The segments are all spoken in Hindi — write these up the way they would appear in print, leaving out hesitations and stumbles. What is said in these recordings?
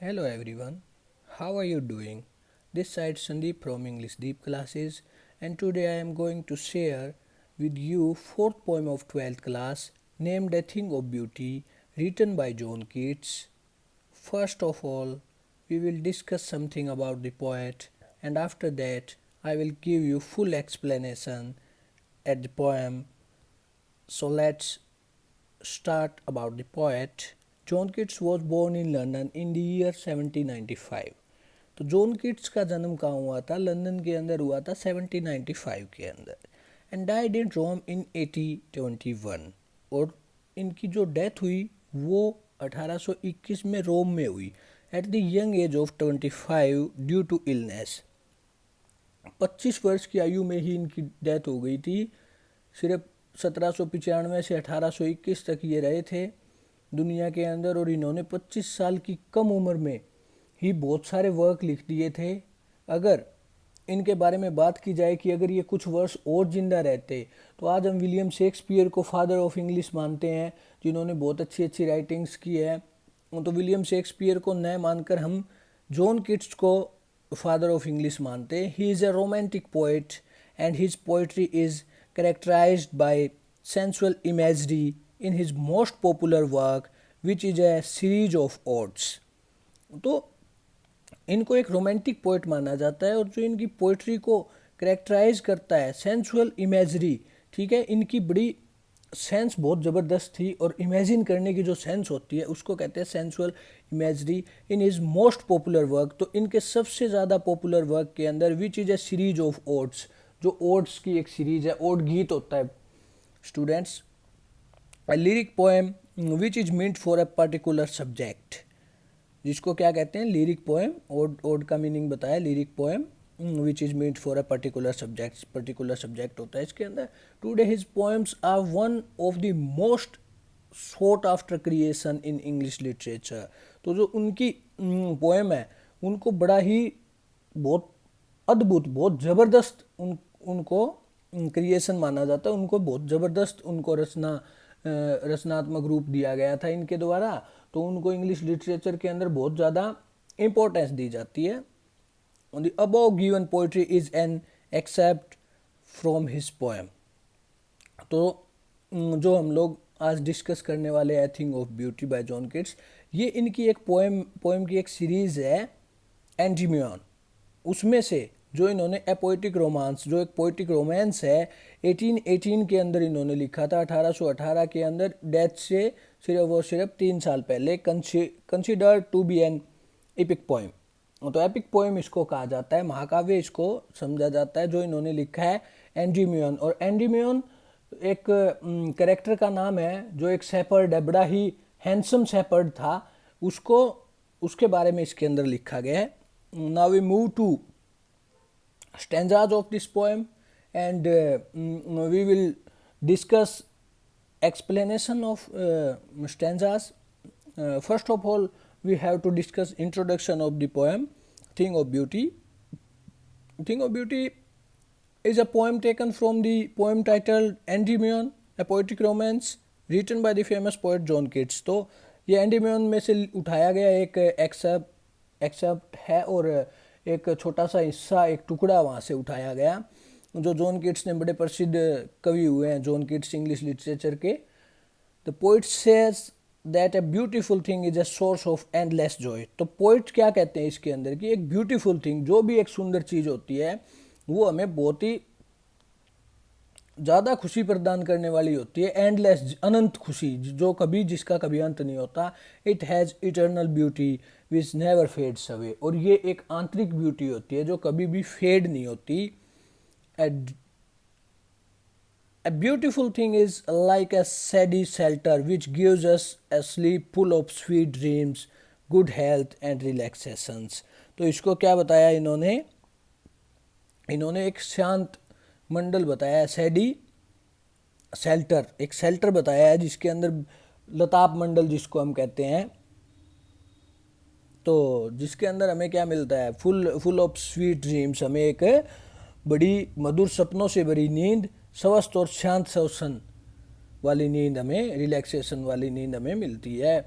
Hello everyone, how are you doing? This side Sandeep from English Deep Classes, and today I am going to share with you fourth poem of 12th class named A Thing of Beauty written by John Keats. First of all, we will discuss something about the poet, and after that I will give you full explanation at the poem. So let's start about the poet. John Keats was born in London in the year 1795. तो जॉन किट्स का जन्म कहाँ हुआ था? लंदन के अंदर हुआ था 1795 के अंदर, एंड डाइड इन रोम इन 1821। और इनकी जो डेथ हुई वो 1821 में रोम में हुई at the young age of 25 due to illness. 25 वर्ष की आयु में ही इनकी डेथ हो गई थी। सिर्फ 1795 से 1821 तक ये रहे थे दुनिया के अंदर, और इन्होंने 25 साल की कम उम्र में ही बहुत सारे वर्क लिख दिए थे। अगर इनके बारे में बात की जाए कि अगर ये कुछ वर्ष और जिंदा रहते तो आज हम विलियम शेक्सपियर को फादर ऑफ इंग्लिश मानते हैं, जिन्होंने बहुत अच्छी अच्छी राइटिंग्स की है। तो विलियम शेक्सपियर को न मानकर हम जॉन किट्स को फादर ऑफ इंग्लिश मानते हैं। He is a romantic poet and his poetry is characterized by sensual imagery in his most popular work, which is a series of odes. तो इनको एक रोमांटिक पोइट माना जाता है, और जो इनकी पोइट्री को करेक्टराइज करता है सेंसुअल इमेजरी, ठीक है, इनकी बड़ी सेंस बहुत ज़बरदस्त थी, और इमेजिन करने की जो सेंस होती है उसको कहते हैं sensual imagery in his most popular work. तो इनके सबसे ज़्यादा पॉपुलर वर्क के अंदर which is a series of odes, जो ओड्स की एक सीरीज है। ओड गीत होता है students, a lyric poem which is meant for a particular subject, जिसको क्या कहते हैं? Lyric poem. ओड का मीनिंग बताया, lyric poem which is meant for a particular subject. Particular subject होता है इसके अंदर। Today his poems are one of the most sought after creation in English literature. तो जो उनकी पोएम है उनको बड़ा ही बहुत अद्भुत, बहुत ज़बरदस्त उनको क्रिएशन माना जाता है। उनको बहुत ज़बरदस्त उनको रचनात्मक रूप दिया गया था इनके द्वारा। तो उनको इंग्लिश लिटरेचर के अंदर बहुत ज़्यादा इम्पोर्टेंस दी जाती है। The above given poetry is an excerpt from his poem. तो जो हम लोग आज डिस्कस करने वाले a thing of beauty by John Keats, ये इनकी एक पोएम की एक सीरीज़ है एंटीमियन। उसमें से जो इन्होंने ए पोइटिक रोमांस, जो एक पोइटिक रोमांस है 1818 के अंदर इन्होंने लिखा था, 1818 के अंदर, डेथ से सिर्फ 3 साल पहले, considered to be an epic poem. तो एपिक पोएम इसको कहा जाता है, महाकाव्य इसको समझा जाता है, जो इन्होंने लिखा है एंड्रीमियन। और एंड्रीमियन एक कैरेक्टर का नाम है जो एक शेपर्ड है, बड़ा ही हैंडसम शेपर्ड था, उसके बारे में इसके अंदर लिखा गया है। Now we move to stanzas of this poem, and we will discuss explanation of stanzas. First of all, we have to discuss introduction of the poem Thing of Beauty. Thing of Beauty is a poem taken from the poem titled Endymion, a poetic romance written by the famous poet John Keats. तो ये एंडीमियन में से उठाया गया एक एक्सेप्ट है, और एक छोटा सा हिस्सा, एक टुकड़ा वहाँ से उठाया गया। जो जॉन किट्स ने बड़े प्रसिद्ध कवि हुए हैं, जॉन किट्स इंग्लिश लिटरेचर के। The poet says that a beautiful thing is a source of endless Joy. तो पोइट क्या कहते हैं इसके अंदर कि एक ब्यूटीफुल थिंग, जो भी एक सुंदर चीज़ होती है, वो हमें बहुत ही ज़्यादा खुशी प्रदान करने वाली होती है। एंडलेस, अनंत खुशी, जो कभी, जिसका कभी अंत नहीं होता। It has eternal beauty which never fades away. और ये एक आंतरिक ब्यूटी होती है जो कभी भी फेड नहीं होती। A beautiful thing is like a shady shelter which gives us a sleep full of sweet dreams, good health and relaxations. तो इसको क्या बताया इन्होंने एक शांत मंडल बताया है, सैडी शेल्टर, एक शेल्टर बताया है जिसके अंदर लताप मंडल जिसको हम कहते हैं, तो जिसके अंदर हमें क्या मिलता है? Full of sweet dreams. हमें एक बड़ी मधुर सपनों से भरी नींद, स्वस्थ और शांत श्वसन वाली नींद हमें, रिलैक्सेशन वाली नींद हमें मिलती है।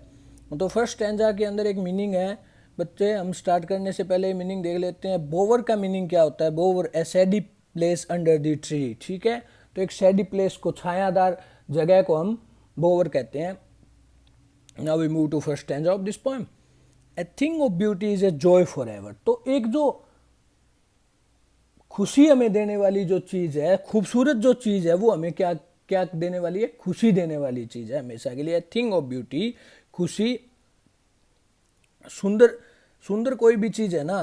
तो फर्स्ट स्टैंजा के अंदर एक मीनिंग है बच्चे हम स्टार्ट करने से पहले मीनिंग देख लेते हैं। बोवर का मीनिंग क्या होता है? बोवर ए shady place under the tree, ठीक है। तो एक शेडी प्लेस को, छायादार जगह को हम बोवर कहते हैं। Now we move to first stanza of this poem. A thing of beauty is a joy forever. तो एक जो खुशी हमें देने वाली जो चीज़ है, खूबसूरत जो चीज़ है, वो हमें क्या क्या देने वाली है? खुशी देने वाली चीज़ है हमेशा के लिए। थिंग ऑफ ब्यूटी, खुशी, सुंदर, सुंदर कोई भी चीज़ है ना,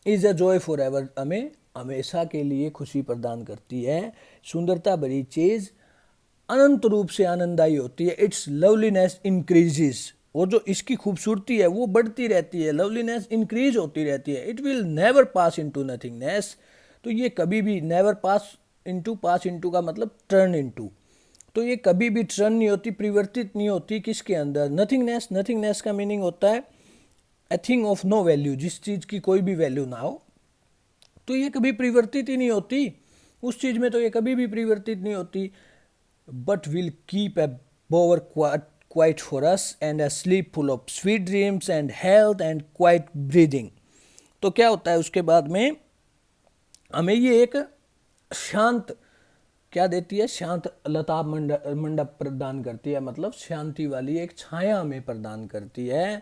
is a joy for ever, हमें हमेशा के लिए खुशी प्रदान करती है। सुंदरता भरी चीज़ अनंत रूप से आनंददायी होती है। इट्स लवलीनेस इंक्रीजेस, और जो इसकी खूबसूरती है वो बढ़ती रहती है, लवलीनेस इंक्रीज होती रहती है। It will never pass into nothingness, तो ये कभी भी, नेवर पास इनटू का मतलब टर्न इनटू, तो ये कभी भी टर्न नहीं होती, परिवर्तित नहीं होती किसके अंदर? नथिंगनेस। नथिंगनेस का मीनिंग होता है a thing of no value, जिस चीज़ की कोई भी वैल्यू ना हो, तो ये कभी परिवर्तित ही नहीं होती उस चीज़ में, तो ये कभी भी परिवर्तित नहीं होती। But will keep a बोवर quiet for us and A sleep full of sweet dreams and health and quite breathing. तो क्या होता है उसके बाद में? हमें ये एक शांत क्या देती है? शांत लताप मंडप प्रदान करती है, मतलब शांति वाली एक छाया हमें प्रदान करती है,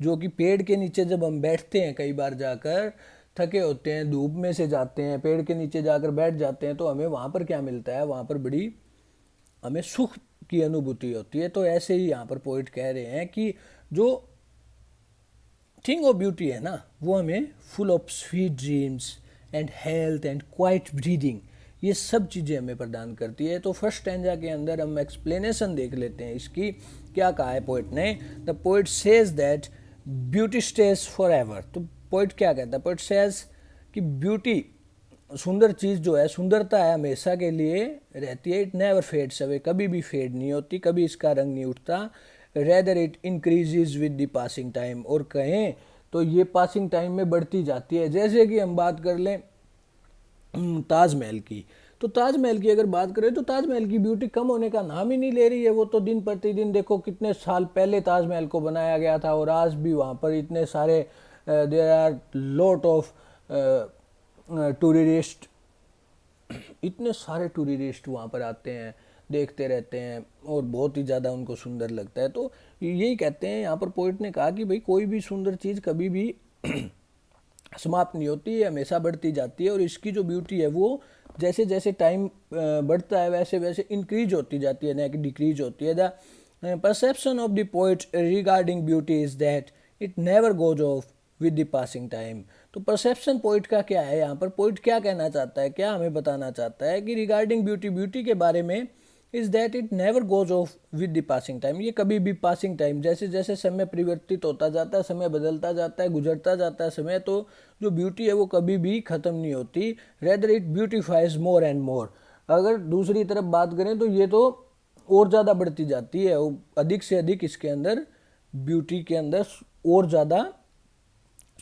जो कि पेड़ के नीचे जब हम बैठते हैं, कई बार जाकर थके होते हैं, धूप में से जाते हैं, पेड़ के नीचे जाकर बैठ जाते हैं, तो हमें वहाँ पर क्या मिलता है? वहाँ पर बड़ी हमें सुख की अनुभूति होती है। तो ऐसे ही यहाँ पर पोइट कह रहे हैं कि जो थिंग ऑफ ब्यूटी है ना, वो हमें full of sweet dreams and health and quite breathing, ये सब चीज़ें हमें प्रदान करती है। तो फर्स्ट स्टैंजा के अंदर हम एक्सप्लेनेशन देख लेते हैं इसकी, क्या कहा है पोइट ने। The poet says that beauty stage for ever. तो पोइट क्या कहता है? पोइट सेज कि ब्यूटी, सुंदर चीज़ जो है, सुंदरता है, हमेशा के लिए रहती है। इट नेवर फेड्स अवे, कभी भी फेड नहीं होती, कभी इसका रंग नहीं उठता। Rather it increases with the passing time, और कहें तो ये पासिंग टाइम में बढ़ती जाती है। जैसे कि हम बात कर लें ताजमहल की, तो ताजमहल की अगर बात करें तो ताजमहल की ब्यूटी कम होने का नाम ही नहीं ले रही है। वो तो दिन प्रतिदिन, देखो कितने साल पहले ताजमहल को बनाया गया था, और आज भी वहाँ पर इतने सारे there are lot of tourist, इतने सारे टूरिस्ट वहाँ पर आते हैं, देखते रहते हैं, और बहुत ही ज़्यादा उनको सुंदर लगता है। तो यही कहते हैं यहाँ पर पोइट ने कहा कि भाई कोई भी सुंदर चीज़ कभी भी समाप्त नहीं होती है, हमेशा बढ़ती जाती है। और इसकी जो ब्यूटी है वो जैसे जैसे टाइम बढ़ता है वैसे वैसे इंक्रीज होती जाती है, ना कि डिक्रीज होती है। The perception of the poet regarding beauty is that it never goes off with the passing time. तो परसेप्शन पोइट का क्या है? यहाँ पर पोइट क्या कहना चाहता है, क्या हमें बताना चाहता है कि रिगार्डिंग ब्यूटी, ब्यूटी के बारे में, is that it never goes off with the passing time. ये कभी भी पासिंग टाइम, जैसे जैसे समय परिवर्तित होता जाता है, समय बदलता जाता है, गुजरता जाता है समय, तो जो ब्यूटी है वो कभी भी ख़त्म नहीं होती। Rather it beautifies more and more. अगर दूसरी तरफ बात करें तो ये तो और ज़्यादा बढ़ती जाती है, अधिक से अधिक इसके अंदर, ब्यूटी के अंदर और ज़्यादा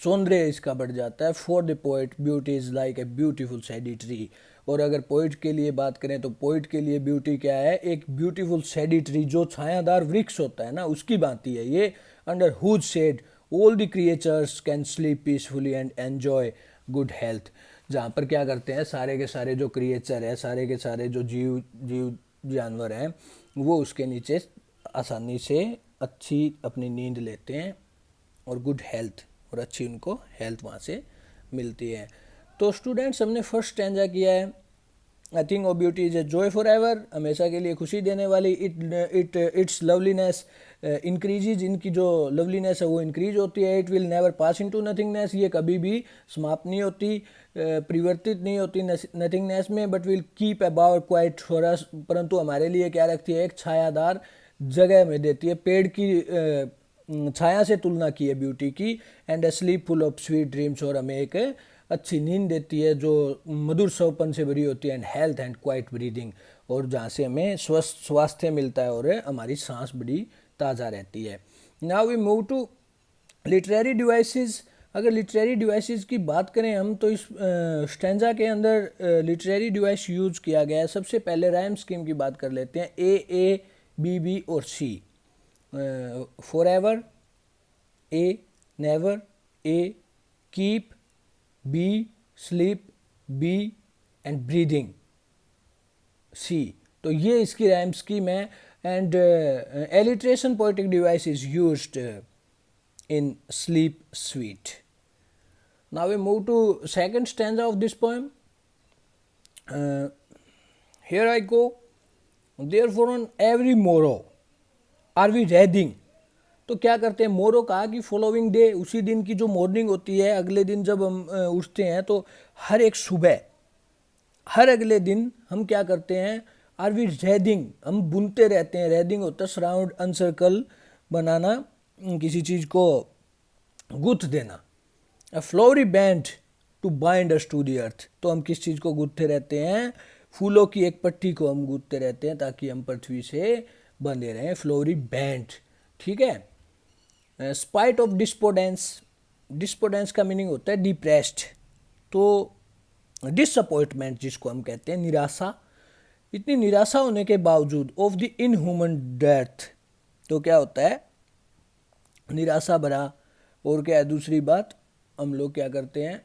सौंदर्य इसका बढ़ जाता है। For the poet beauty is like a beautiful shady tree. और अगर पोइट के लिए बात करें तो पोइट के लिए ब्यूटी क्या है? एक ब्यूटीफुल शेडी ट्री, जो छायादार वृक्ष होता है ना, उसकी भांति है ये। Under whose shade all the creatures can sleep peacefully and enjoy good health. जहाँ पर क्या करते हैं, सारे के सारे जो क्रिएचर है, सारे के सारे जो जीव जीव जानवर हैं, वो उसके नीचे आसानी से अच्छी अपनी नींद लेते हैं, और गुड हेल्थ, और अच्छी उनको हेल्थ वहाँ से मिलती है। तो स्टूडेंट्स, हमने फर्स्ट स्टैंजा किया है, I think of beauty is a joy for ever, हमेशा के लिए खुशी देने वाली। इट्स लवलीनेस इंक्रीजेज, इनकी जो लवलीनेस है वो इंक्रीज होती है। It will never pass into nothingness, ये कभी भी समाप्त नहीं होती, परिवर्तित नहीं होती नथिंगनेस में। But will keep about quiet for us, परंतु हमारे लिए क्या रखती है? एक छायादार जगह में देती है, पेड़ की छाया से तुलना की है ब्यूटी की। And A sleep full of sweet dreams, और हमें एक अच्छी नींद देती है जो मधुर सौपन से भरी होती है। And health and quite breathing, और जहाँ से हमें स्वस्थ स्वास्थ्य मिलता है, और हमारी सांस बड़ी ताज़ा रहती है। Now we move to literary devices. अगर लिटरेरी डिवाइसेस की बात करें हम, तो इस स्टैंजा के अंदर लिटरेरी डिवाइस यूज किया गया है। सबसे पहले राइम स्कीम की बात कर लेते हैं। ए बी बी और C. For ever, a never, A. Keep. B. Sleep. B. And breathing. C. तो ये इसकी राइम स्कीम है. And alliteration poetic device is used in sleep sweet. Now we move to second stanza of this poem. Here I go. Therefore on every morrow are we reading. तो क्या करते हैं, मोरो कहा कि फॉलोइंग डे, उसी दिन की जो मॉर्निंग होती है, अगले दिन जब हम उठते हैं तो हर एक सुबह, हर अगले दिन हम क्या करते हैं, आर वी रेडिंग, हम बुनते रहते हैं. रेडिंग होता है सराउंड, अनसर्कल, बनाना, किसी चीज़ को गुथ देना. A flowery band to bind us to the earth. तो हम किस चीज़ को गूंथते रहते हैं, फूलों की एक पट्टी को हम गूंथते रहते हैं ताकि हम पृथ्वी से बंधे रहें. Flowery band. ठीक है. Spite of डिस्पोडेंस. डिस्पोडेंस का मीनिंग होता है डिप्रेस्ड. तो डिसअपॉइंटमेंट जिसको हम कहते हैं, निराशा. इतनी निराशा होने के बावजूद, ऑफ द इनह्यूमन डेथ. तो क्या होता है, निराशा भरा. और क्या है दूसरी बात, हम लोग क्या करते हैं,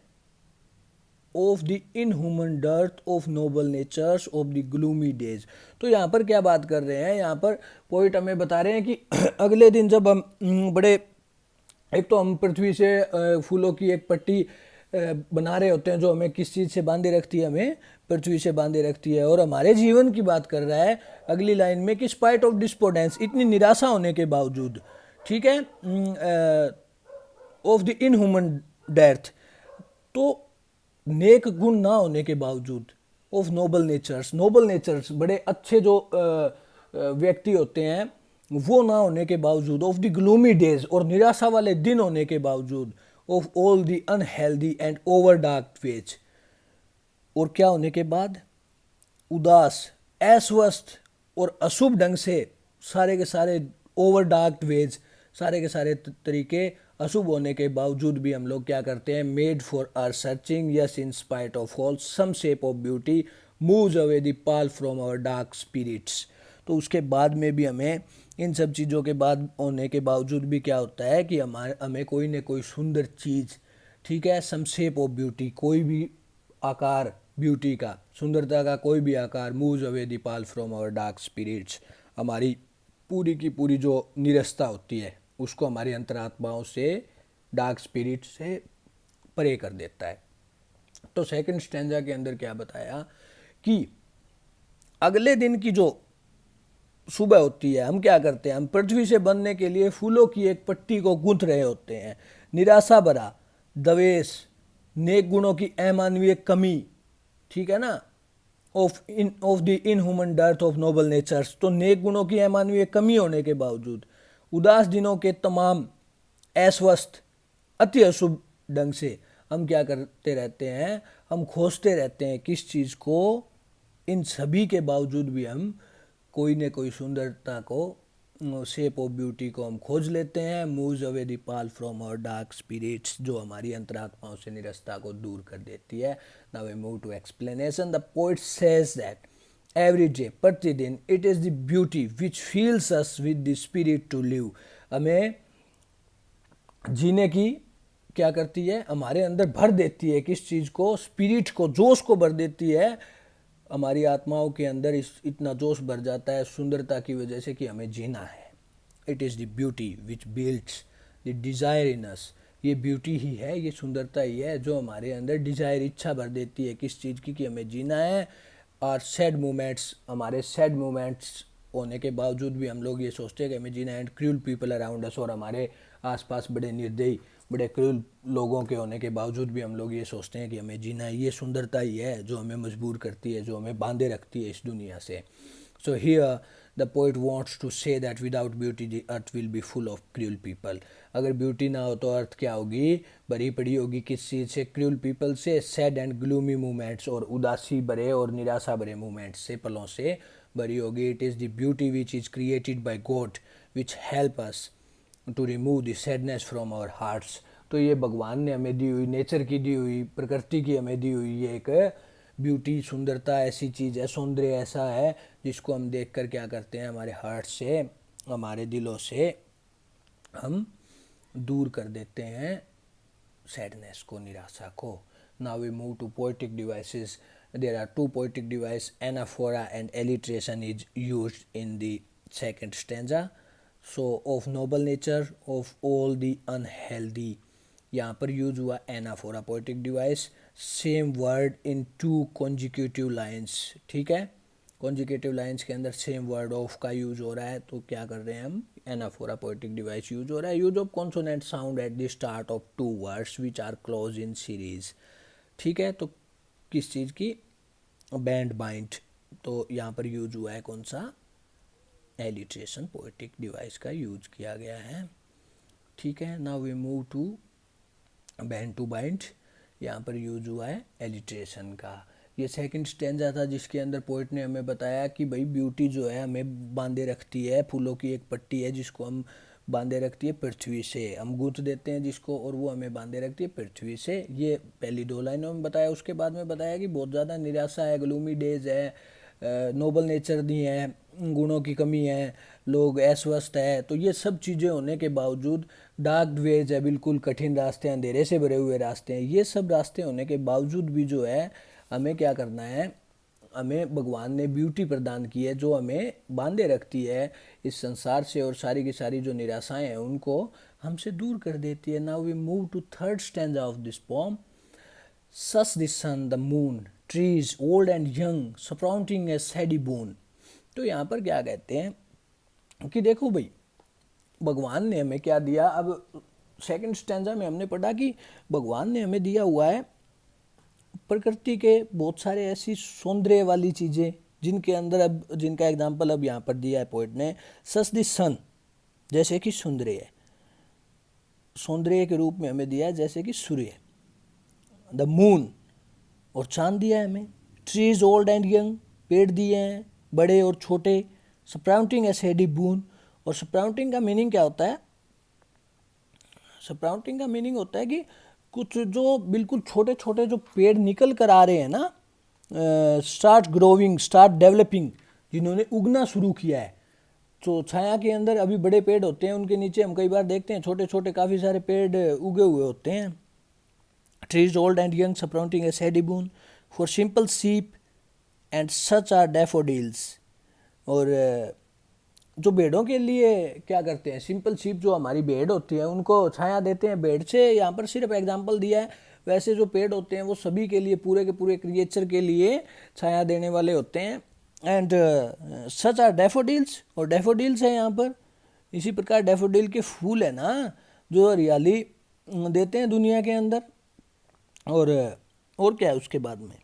of the inhuman dearth of noble natures of the gloomy days. तो यहाँ पर क्या बात कर रहे हैं, यहाँ पर पोइट हमें बता रहे हैं कि अगले दिन जब हम बड़े, एक तो हम पृथ्वी से फूलों की एक पट्टी बना रहे होते हैं जो हमें किस चीज़ से बांधे रखती है, हमें पृथ्वी से बांधे रखती है. और हमारे जीवन की बात कर रहा है अगली लाइन में कि स्पाइट ऑफ डिस्पोडेंस, इतनी निराशा होने के बावजूद, ठीक है, ऑफ द इनह्यूमन डेथ, तो नेक गुण ना होने के बावजूद, of noble natures. Noble natures, बड़े अच्छे जो व्यक्ति होते हैं, वो ना होने के बावजूद, ऑफ द ग्लूमी डेज, और निराशा वाले दिन होने के बावजूद, of all the unhealthy and over dark ways. और क्या होने के बाद, उदास, अस्वस्थ और अशुभ ढंग से, सारे के सारे ओवर डार्क वेज, सारे के सारे तरीके अशुभ होने के बावजूद भी हम लोग क्या करते हैं, made for our searching, yes in spite of all some shape of beauty moves away the pall from our dark spirits. तो उसके बाद में भी हमें इन सब चीज़ों के बाद होने के बावजूद भी क्या होता है कि हमें कोई न कोई सुंदर चीज़, ठीक है, सम शेप ऑफ ब्यूटी, कोई भी आकार ब्यूटी का, सुंदरता का कोई भी आकार, moves away the pall from our dark spirits, हमारी पूरी की पूरी जो निरस्ता होती है उसको हमारी अंतरात्माओं से, डार्क स्पिरिट से परे कर देता है. तो सेकंड स्टैंजा के अंदर क्या बताया कि अगले दिन की जो सुबह होती है, हम क्या करते हैं, हम पृथ्वी से बनने के लिए फूलों की एक पट्टी को गूंथ रहे होते हैं. निराशा भरा, द्वेष, नेक गुणों की अमानवीय कमी, ठीक है ना, of the inhuman dearth of noble natures. तो नेक गुणों की अमानवीय कमी होने के बावजूद, उदास दिनों के तमाम अस्वस्थ, अति अशुभ ढंग से हम क्या करते रहते हैं, हम खोजते रहते हैं किस चीज़ को, इन सभी के बावजूद भी हम कोई न कोई सुंदरता को, शेप ऑफ ब्यूटी को हम खोज लेते हैं. Moves away the pall from our dark spirits, जो हमारी अंतरात्माओं से निरस्ता को दूर कर देती है. Now we move to explanation. The poet says that every day, प्रतिदिन, it is the beauty which fills us with the spirit to live. हमें जीने की क्या करती है, हमारे अंदर भर देती है, किस चीज़ को, स्पिरिट को, जोश को भर देती है. हमारी आत्माओं के अंदर इतना जोश भर जाता है सुंदरता की वजह से कि हमें जीना है. It is the beauty which builds the desire in us. ये ब्यूटी ही है, ये सुंदरता ही है जो हमारे अंदर डिज़ायर, इच्छा भर देती है किस चीज़ की, कि हमें जीना है. और सैड मोमेंट्स, हमारे सैड मोमेंट्स होने के बावजूद भी हम लोग ये सोचते हैं कि हमें जीना है. And cruel people around us, और हमारे आसपास बड़े निर्दयी, बड़े क्रूल लोगों के होने के बावजूद भी हम लोग ये सोचते हैं कि हमें जीना है. ये सुंदरता ही है जो हमें मजबूर करती है, जो हमें बांधे रखती है इस दुनिया से. So here the poet wants to say that without beauty the earth will be full of cruel people. अगर ब्यूटी ना हो तो अर्थ क्या होगी, भरी पड़ी होगी किस चीज़ से, क्रूल पीपल से, सैड एंड ग्लूमी मूवमेंट्स, और उदासी भरे और निराशा भरे मूवमेंट्स से, पलों से भरी होगी. It is the beauty which is created by God which help us to remove the sadness from our hearts. तो ये भगवान ने हमें दी हुई, नेचर की दी हुई, प्रकृति की हमें दी हुई ये एक ब्यूटी, सुंदरता ऐसी चीज़ है, सौंदर्य ऐसा है जिसको हम देखकर क्या करते हैं, हमारे हार्ट से, हमारे दिलों से हम दूर कर देते हैं सैडनेस को, निराशा को. Now we move to poetic devices. There are two poetic device, anaphora and alliteration is used in the second stanza. So of noble nature of all the unhealthy, यहाँ पर यूज हुआ anaphora poetic device. Same word in two consecutive lines. ठीक है, कॉन्जिक्यूटिव लाइन्स के अंदर सेम वर्ड ऑफ का यूज हो रहा है, तो क्या कर रहे हैं हम, एनाफोरा पोएटिक डिवाइस यूज हो रहा है. Use of consonant sound at the start of two words which are close in series. ठीक है, तो किस चीज़ की, बैंड बाइंड. तो यहाँ पर यूज हुआ है कौन सा, एलिट्रेशन पोएटिक डिवाइस का यूज किया गया है. ठीक है, now we move to band to bind. यहाँ पर यूज हुआ है एलिट्रेशन का. ये सेकंड स्टैंजा था जिसके अंदर पोइट ने हमें बताया कि भाई ब्यूटी जो है हमें बांधे रखती है, फूलों की एक पट्टी है जिसको हम बांधे रखती है पृथ्वी से, हम गूंथ देते हैं जिसको, और वो हमें बांधे रखती है पृथ्वी से. ये पहली दो लाइनों में बताया. उसके बाद में बताया कि बहुत ज़्यादा निराशा है, ग्लूमी डेज है, नोबल नेचर नहीं है, गुणों की कमी है, लोग अस्वस्थ है. तो ये सब चीज़ें होने के बावजूद, डार्क वेज है, बिल्कुल कठिन रास्ते, अंधेरे से भरे हुए रास्ते हैं, ये सब रास्ते होने के बावजूद भी जो है हमें क्या करना है, हमें भगवान ने ब्यूटी प्रदान की है जो हमें बांधे रखती है इस संसार से, और सारी की सारी जो निराशाएं हैं उनको हमसे दूर कर देती है. Now we move to third stanza of this poem. Such the sun the moon trees old and young surrounding a shady boon. तो यहाँ पर क्या कहते हैं कि देखो भाई, भगवान ने हमें क्या दिया. अब सेकंड स्टैंजा में हमने पढ़ा कि भगवान ने हमें दिया हुआ है प्रकृति के बहुत सारे ऐसी सौंदर्य वाली चीज़ें जिनके अंदर, अब जिनका एग्जाम्पल अब यहाँ पर दिया है पोइट ने. सस द सन, जैसे कि सौंदर्य, सौंदर्य के रूप में हमें दिया है जैसे कि सूर्य. द मून, और चांद दिया है हमें. ट्रीज ओल्ड एंड यंग, पेड़ दिए हैं बड़े और छोटे. स्प्राउटिंग ए सैडी बून, और स्प्राउटिंग का मीनिंग क्या होता है, स्प्राउटिंग का मीनिंग होता है कि कुछ जो बिल्कुल छोटे छोटे जो पेड़ निकल कर आ रहे हैं ना, स्टार्ट ग्रोविंग, स्टार्ट डेवलपिंग, जिन्होंने उगना शुरू किया है. तो छाया के अंदर अभी बड़े पेड़ होते हैं, उनके नीचे हम कई बार देखते हैं छोटे छोटे काफ़ी सारे पेड़ उगे हुए होते हैं. Trees old and young surrounding a shady boon for simple सीप एंड सच आर डैफोडिल्स. और जो भेड़ों के लिए क्या करते हैं, सिंपल शीप जो हमारी भेड़ होती है उनको छाया देते हैं भेड़ से. यहाँ पर सिर्फ एग्जांपल दिया है, वैसे जो पेड़ होते हैं वो सभी के लिए, पूरे के पूरे क्रिएचर के लिए छाया देने वाले होते हैं. एंड सच आर डैफोडिल्स, और डैफोडिल्स है यहाँ पर. इसी प्रकार डैफोडिल के फूल है ना जो हरियाली देते हैं दुनिया के अंदर. और क्या है उसके बाद में,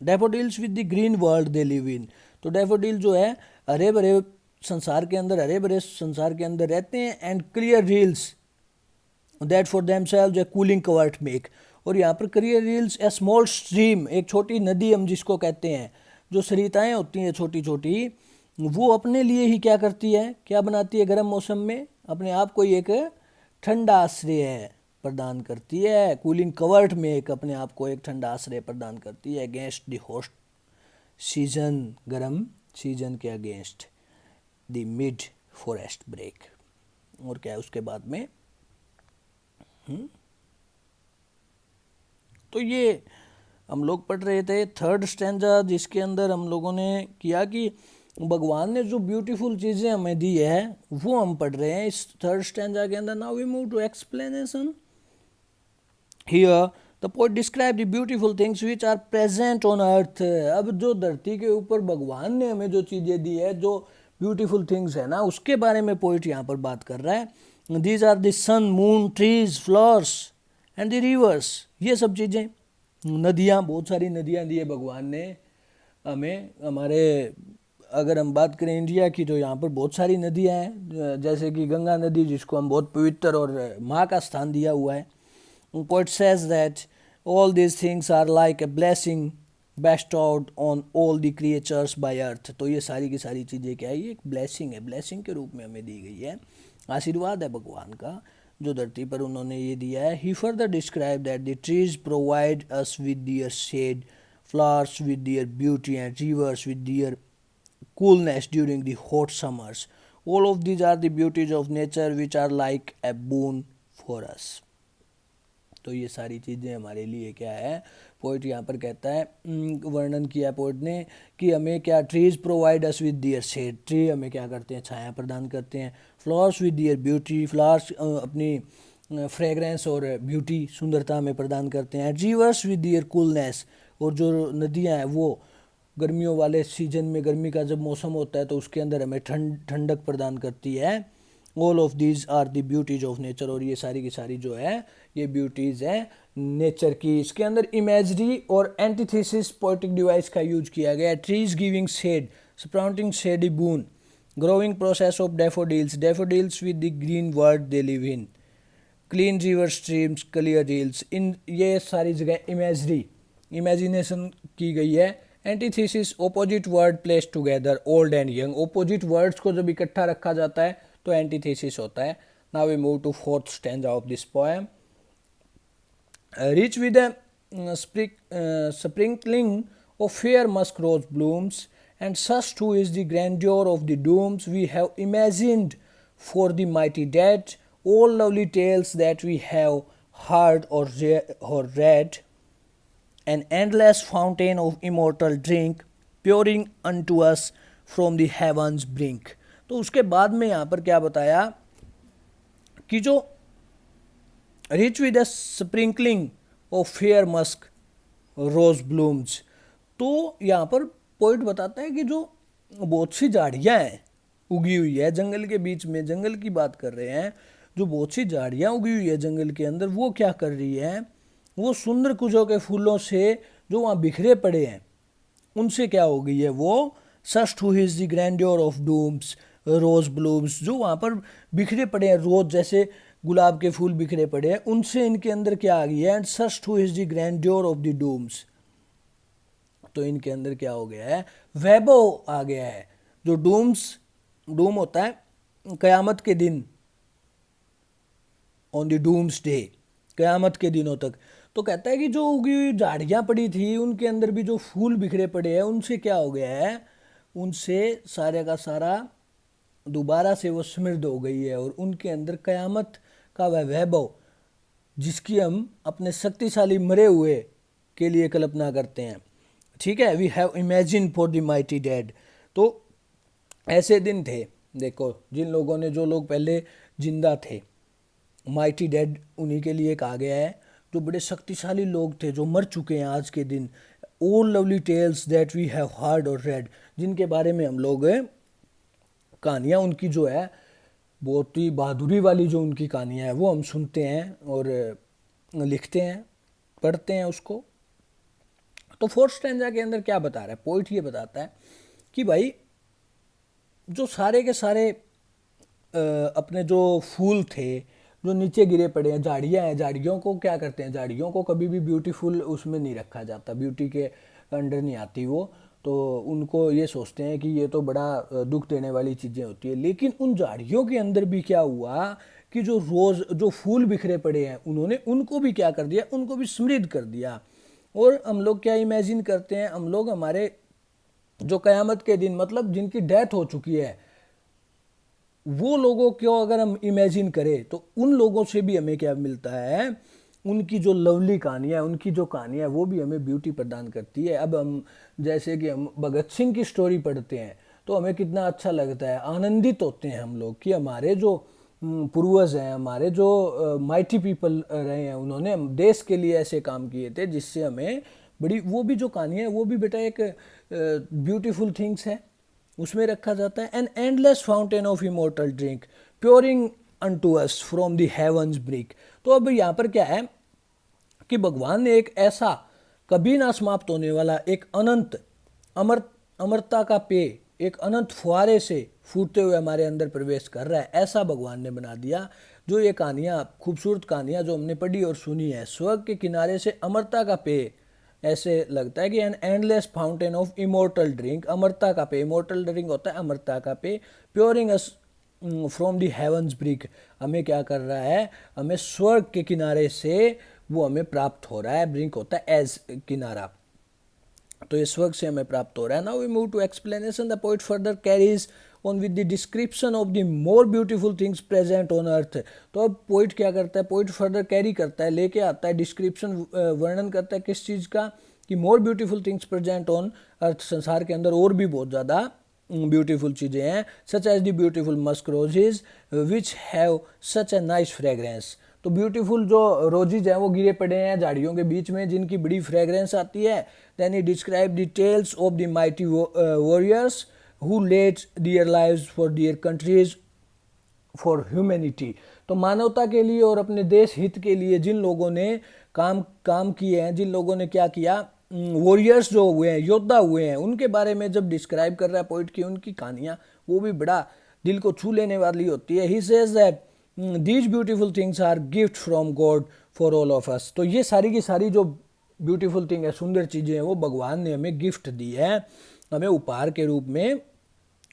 daffodils with the green world they live इन. तो डैफोडिल जो है हरे भरे संसार के अंदर, हरे भरे संसार के अंदर रहते हैं. And clear reels that for themselves A cooling covert make. और यहाँ पर क्लियर रील्स ए स्मॉल स्ट्रीम, एक छोटी नदी हम जिसको कहते हैं, जो सरिताएँ होती हैं छोटी छोटी, वो अपने लिए ही क्या करती है, क्या बनाती है गर्म मौसम में, अपने आप को एक ठंडा आश्रय प्रदान करती है. कूलिंग कवर्ट में एक अपने आप को एक ठंडा आश्रय प्रदान करती है अगेंस्ट द हॉट सीजन, गर्म सीजन के against the mid forest brake. और क्या है उसके बाद में, तो ये हम लोग पढ़ रहे थे थर्ड स्टैंजा, जिसके अंदर हम लोगों ने किया कि भगवान ने जो ब्यूटीफुल चीज़ें हमें दी है वो हम पढ़ रहे हैं इस थर्ड स्टैंजा के अंदर. Now we move to explanation. Here the poet describe the beautiful things which are present on earth. अब जो धरती के ऊपर भगवान ने हमें जो चीज़ें दी है, जो ब्यूटीफुल थिंग्स है ना, उसके बारे में पोएट यहाँ पर बात कर रहा है. These are the sun, moon, trees, flowers and the rivers. ये सब चीज़ें, नदियाँ, बहुत सारी नदियाँ दी है भगवान ने हमें. हमारे अगर हम बात करें इंडिया की, तो यहाँ पर बहुत सारी नदियाँ हैं, जैसे कि गंगा नदी जिसको हम बहुत पवित्र और माँ का स्थान दिया हुआ है. Poet says that all these things are like a blessing bestowed on all the creatures by earth. तो ये सारी की सारी चीज़ें क्या है, ये एक ब्लेसिंग है, ब्लेसिंग के रूप में हमें दी गई है, आशीर्वाद है भगवान का जो धरती पर उन्होंने ये दिया है. He further described that the trees provide us with their shade, flowers with their beauty, and rivers with their coolness during the hot summers. All of these are the beauties of nature which are like a boon for us. तो ये सारी चीज़ें हमारे लिए क्या है, पोइट यहाँ पर कहता है, वर्णन किया पोइट ने कि हमें क्या, trees provide us with their shade, tree हमें क्या करते हैं, छाया प्रदान करते हैं। Flowers with their beauty, flowers अपनी फ्रेगरेंस और ब्यूटी, सुंदरता हमें प्रदान करते हैं। रिवर्स विद दियर कूलनेस, और जो नदियाँ हैं वो गर्मियों वाले सीजन में, गर्मी का जब मौसम होता है तो उसके अंदर हमें ठंडक प्रदान करती है। All of these are the beauties of nature, और ये सारी की सारी जो है ये ब्यूटीज़ हैं नेचर की। इसके अंदर इमेजरी और एंटीथेसिस पोएटिक डिवाइस का यूज किया गया है। Trees giving shade, sprouting shady boon, growing process of daffodils, daffodils with the green world they live in, clean river streams, clear rills. इन ये सारी जगह इमेजरी, इमेजिनेशन की गई है। Antithesis, opposite word place together, old and young, opposite words को जब इकट्ठा रखा जाता है तो एंटीथेसिस होता है। Now we move to fourth stanza of this poem. Rich with a sprinkling of fair musk rose blooms, and such too is the grandeur of the dooms we have imagined for the mighty dead, all lovely tales that we have heard or read, an endless fountain of immortal drink pouring unto us from the heavens brink। तो उसके बाद में यहाँ पर क्या बताया कि जो rich with a sprinkling of fair musk rose blooms, तो यहाँ पर पोइट बताता है कि जो बहुत सी झाड़ियाँ हैं उगी हुई है जंगल के बीच में, जंगल की बात कर रहे हैं, जो बहुत सी झाड़ियाँ उगी हुई है जंगल के अंदर, वो क्या कर रही है, वो सुंदर कुजों के फूलों से जो वहाँ बिखरे पड़े हैं उनसे क्या हो गई है, वो such to his the grandeur of dooms rose blooms, जो वहाँ पर बिखरे पड़े हैं रोज जैसे गुलाब के फूल बिखरे पड़े हैं, उनसे इनके अंदर क्या आ गई है, and such to his the grandeur of the dooms, तो इनके अंदर क्या हो गया है, वैभव आ गया है। जो डूम्स, डूम होता है कयामत के दिन, ऑन द डूम्स डे, कयामत के दिनों तक। तो कहता है कि जो उगी हुई झाड़ियाँ पड़ी थी उनके अंदर भी जो फूल बिखरे पड़े हैं उनसे क्या हो गया है, उनसे सारे का सारा दोबारा से वो समृद्ध हो गई है, और उनके अंदर कयामत का वह वैभव जिसकी हम अपने शक्तिशाली मरे हुए के लिए कल्पना करते हैं, ठीक है। We have imagine for the mighty dead, तो ऐसे दिन थे, देखो जिन लोगों ने, जो लोग पहले जिंदा थे, माइटी डेड उन्हीं के लिए कहा गया है, जो बड़े शक्तिशाली लोग थे जो मर चुके हैं आज के दिन। All lovely tales that we have heard or read, जिनके बारे में हम लोग कहानियाँ, उनकी जो है बहुत ही बहादुरी वाली जो उनकी कहानियाँ हैं वो हम सुनते हैं और लिखते हैं, पढ़ते हैं उसको। तो फोर्थ स्टैंजा के अंदर क्या बता रहा है पोइट, ये बताता है कि भाई जो सारे के सारे अपने जो फूल थे जो नीचे गिरे पड़े हैं, झाड़ियाँ हैं, झाड़ियों को क्या करते हैं, झाड़ियों को कभी भी ब्यूटीफुल उसमें नहीं रखा जाता, ब्यूटी के अंडर नहीं आती वो, तो उनको ये सोचते हैं कि ये तो बड़ा दुख देने वाली चीज़ें होती है। लेकिन उन झाड़ियों के अंदर भी क्या हुआ कि जो रोज़ जो फूल बिखरे पड़े हैं उन्होंने उनको भी क्या कर दिया, उनको भी समृद्ध कर दिया। और हम लोग क्या इमेजिन करते हैं, हम लोग हमारे जो क़यामत के दिन, मतलब जिनकी डेथ हो चुकी है, वो लोगों को अगर हम इमेजिन करें तो उन लोगों से भी हमें क्या मिलता है, उनकी जो लवली कहानियाँ, उनकी जो कहानियाँ वो भी हमें ब्यूटी प्रदान करती है। अब हम जैसे कि हम भगत सिंह की स्टोरी पढ़ते हैं तो हमें कितना अच्छा लगता है, आनंदित होते हैं हम लोग कि हमारे जो पूर्वज हैं, हमारे जो माइटी पीपल रहे हैं, उन्होंने देश के लिए ऐसे काम किए थे जिससे हमें बड़ी, वो भी जो कहानी है वो भी बेटा एक ब्यूटीफुल थिंग्स है, उसमें रखा जाता है। An endless fountain of immortal drink pouring unto us from the heavens brink. तो अब यहाँ पर क्या है कि भगवान ने एक ऐसा कभी ना समाप्त होने वाला एक अनंत अमरता का पेय, एक अनंत फुहारे से फूटते हुए हमारे अंदर प्रवेश कर रहा है, ऐसा भगवान ने बना दिया। जो ये कहानियाँ, खूबसूरत कहानियाँ जो हमने पढ़ी और सुनी है, स्वर्ग के किनारे से अमरता का पेय, ऐसे लगता है कि N endless fountain of immortal drink, अमरता का पेय, इमोर्टल ड्रिंक होता है अमरता का पेय, pouring us from the heavens brink, हमें क्या कर रहा है, हमें स्वर्ग के किनारे से वो हमें प्राप्त हो रहा है। ब्रिंक होता है एज किनारा, तो इस वर्ग से हमें प्राप्त हो रहा है। Now we move to explanation. The poet further carries on with the description of the more beautiful things present on earth. तो अब पोइट क्या करता है, पोइट फर्दर कैरी करता है, लेके आता है डिस्क्रिप्शन, वर्णन करता है किस चीज़ का, कि more beautiful things present on अर्थ, संसार के अंदर और भी बहुत ज़्यादा ब्यूटीफुल चीज़ें हैं, such as the beautiful musk roses which have such a nice fragrance. तो ब्यूटीफुल जो रोजेज हैं वो गिरे पड़े हैं झाड़ियों के बीच में, जिनकी बड़ी फ्रेगरेंस आती है। Then he describe the tales of the mighty warriors who let their lives for their countries for humanity. तो मानवता के लिए और अपने देश हित के लिए जिन लोगों ने काम किए हैं, जिन लोगों ने क्या किया, वॉरियर्स जो हुए हैं, योद्धा हुए हैं, उनके बारे में जब डिस्क्राइब कर रहा है पोइट की उनकी कहानियाँ, वो भी बड़ा दिल को छू लेने वाली होती है। He says that these beautiful things are gift from God for all of us. तो ये सारी की सारी जो ब्यूटीफुल थिंग है, सुंदर चीज़ें हैं, वो भगवान ने हमें गिफ्ट दी है, हमें उपहार के रूप में,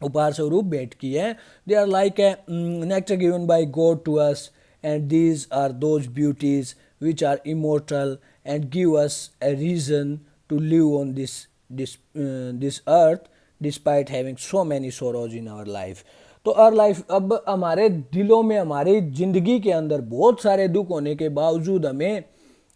उपहार स्वरूप भेंट की है। They are like a nectar given by God to us and these are those beauties which are immortal and give us a reason to live on this earth despite having so many sorrows in our life. तो आवर लाइफ, अब हमारे दिलों में, हमारी ज़िंदगी के अंदर बहुत सारे दुख होने के बावजूद हमें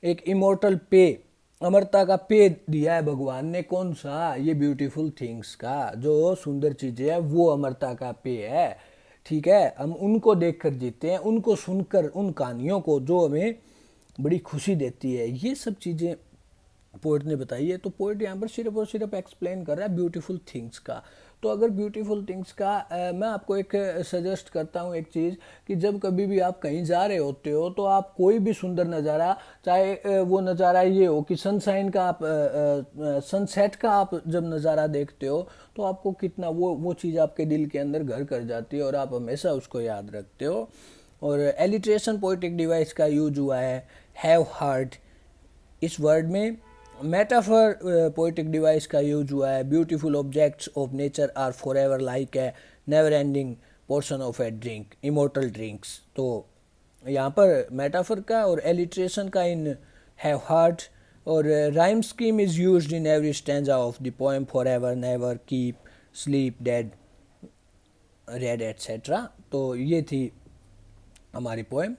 एक इमोर्टल पे, अमरता का पे दिया है भगवान ने। कौन सा? ये ब्यूटीफुल थिंग्स का, जो सुंदर चीज़ें हैं वो अमरता का पे है। ठीक है, हम उनको देखकर जीते हैं, उनको सुनकर, उन कहानियों को जो हमें बड़ी खुशी देती है, ये सब चीज़ें पोइट ने बताई है। तो पोइट यहाँ पर सिर्फ और सिर्फ एक्सप्लेन कर रहा है ब्यूटीफुल थिंग्स का। तो अगर ब्यूटीफुल थिंग्स का मैं आपको एक सजेस्ट करता हूँ एक चीज़, कि जब कभी भी आप कहीं जा रहे होते हो तो आप कोई भी सुंदर नज़ारा, चाहे वो नज़ारा ये हो कि सनशाइन का, आप सनसेट का आप जब नज़ारा देखते हो तो आपको कितना वो चीज़ आपके दिल के अंदर घर कर जाती है और आप हमेशा उसको याद रखते हो। और एलिट्रेशन पोइटिक डिवाइस का यूज हुआ है, हैव हार्ट, इस वर्ड में मेटाफर पोइटिक डिवाइस का यूज हुआ है। Beautiful objects of nature are for ever like a never ending portion of a drink, immortal drinks. तो यहाँ पर मेटाफर का और एलिट्रेशन का इन हैव हार्ट, और rhyme scheme is used in every stanza of the poem for ever, never, keep, sleep, dead, read etcetera. तो ये थी हमारी poem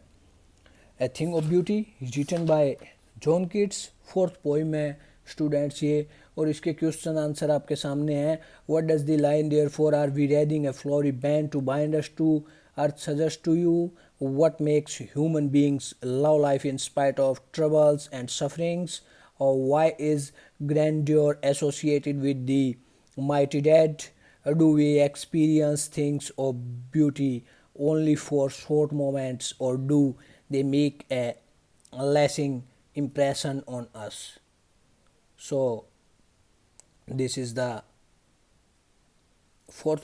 a thing of beauty, written by John Keats. Fourth poem है स्टूडेंट्स ये, और इसके क्वेश्चन आंसर आपके सामने हैं। What does the line therefore are we wreathing a flowery band to bind us to earth suggest to you, what makes human beings love life in spite of troubles and sufferings, और why is grandeur associated with the mighty dead, do we experience things of beauty only for short moments, or do they make a lasting impression on us? So this is the fourth